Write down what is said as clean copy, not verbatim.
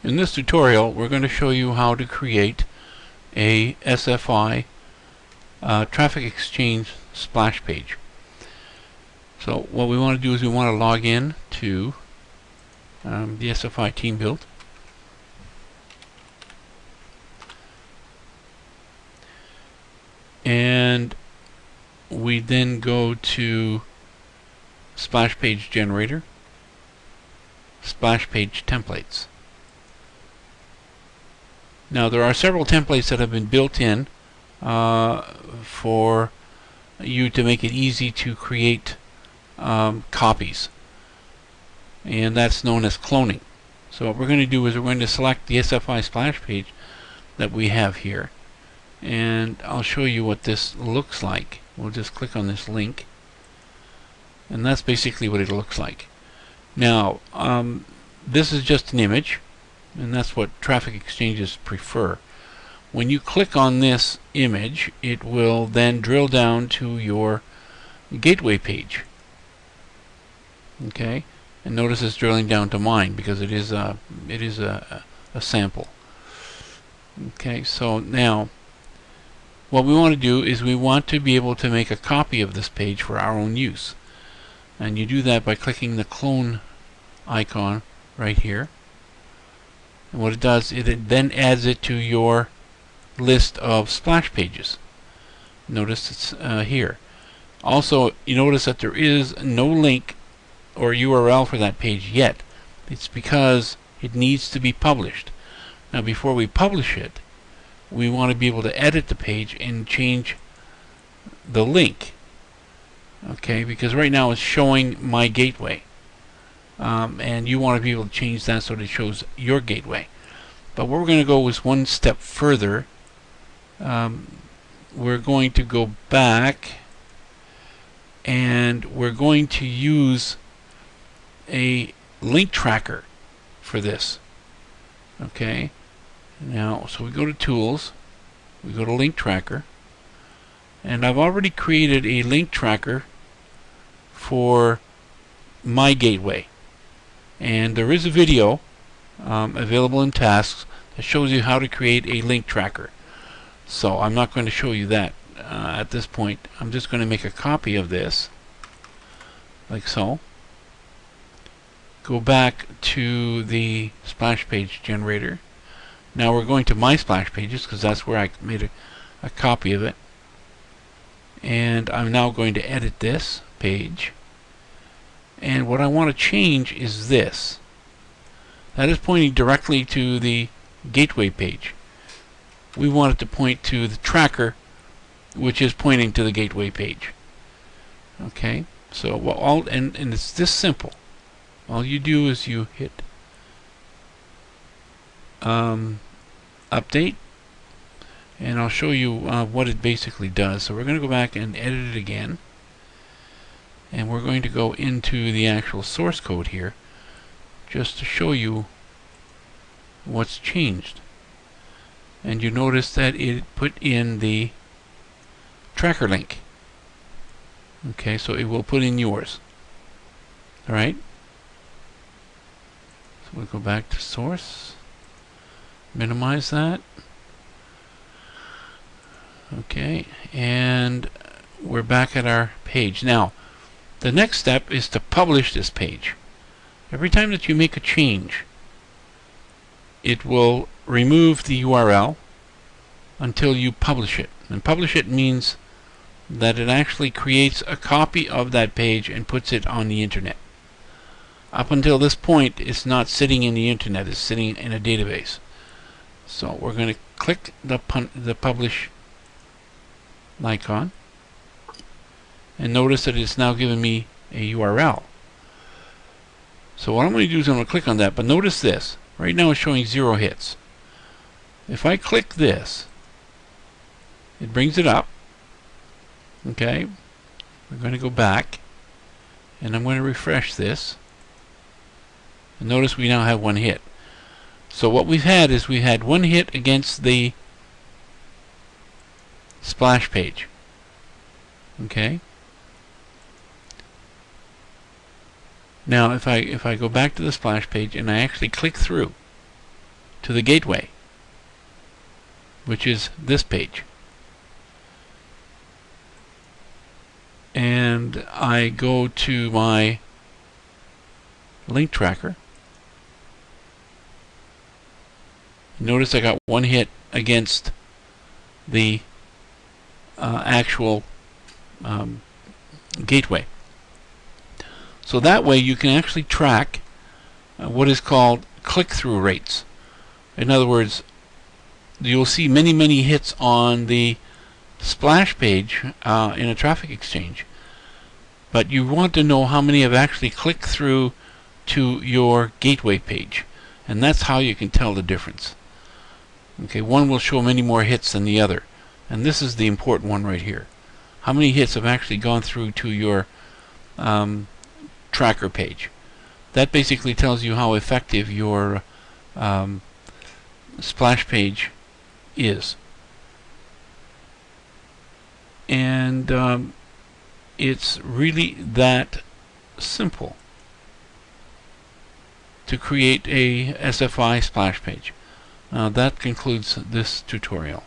In this tutorial, we're going to show you how to create a SFI traffic exchange splash page. So what we want to do is we want to log in to the SFI team build. And we then go to splash page generator, splash page templates. Now there are several templates that have been built in for you to make it easy to create copies, and that's known as cloning. So what we're going to do is we're going to select the SFI splash page that we have here, and I'll show you what this looks like. We'll just click on this link, and that's basically what it looks like. Now this is just an image, and that's what traffic exchanges prefer. When you click on this image, it will then drill down to your gateway page. Okay, and notice it's drilling down to mine because it is a sample. Okay, so now what we want to do is we want to be able to make a copy of this page for our own use, and you do that by clicking the clone icon right here. And what it does is it then adds it to your list of splash pages. Notice it's here. Also, you notice that there is no link or URL for that page yet. It's because it needs to be published. Now before we publish it, we want to be able to edit the page and change the link. Okay, because right now it's showing my gateway. And you want to be able to change that so that it shows your gateway. But what we're going to go is one step further. We're going to go back, and we're going to use a link tracker for this. Okay, now so we go to Tools, we go to Link Tracker, and I've already created a link tracker for my gateway. And there is a video available in tasks that shows you how to create a link tracker. So I'm not going to show you that at this point. I'm just going to make a copy of this, like so. Go back to the splash page generator. Now we're going to my splash pages because that's where I made a copy of it. And I'm now going to edit this page. And what I want to change is this. That is pointing directly to the gateway page. We want it to point to the tracker, which is pointing to the gateway page. Okay, so and it's this simple. All you do is you hit update, and I'll show you what it basically does. So we're going to go back and edit it again. And we're going to go into the actual source code here just to show you what's changed. And you notice that it put in the tracker link. Okay, so it will put in yours. Alright? So we'll go back to source, minimize that. Okay, and we're back at our page. Now, the next step is to publish this page. Every time that you make a change, it will remove the URL until you publish it. And publish it means that it actually creates a copy of that page and puts it on the internet. Up until this point, it's not sitting in the internet, it's sitting in a database. So we're going to click the publish icon. And notice that it's now giving me a URL. So what I'm going to do is I'm going to click on that, but notice this. Right now it's showing 0 hits. If I click this, it brings it up. Okay, we're going to go back, and I'm going to refresh this. And notice we now have 1 hit. So what we've had is we had 1 hit against the splash page. Okay. Now if I go back to the splash page and I actually click through, to the gateway, which is this page. And I go to my link tracker. Notice I got one hit against the actual gateway. So that way you can actually track what is called click-through rates. In other words, you'll see many hits on the splash page in a traffic exchange, but you want to know how many have actually clicked through to your gateway page, and that's how you can tell the difference. Okay, one will show many more hits than the other, and this is the important one right here. How many hits have actually gone through to your tracker page? That basically tells you how effective your splash page is. And it's really that simple to create a SFI splash page. That concludes this tutorial.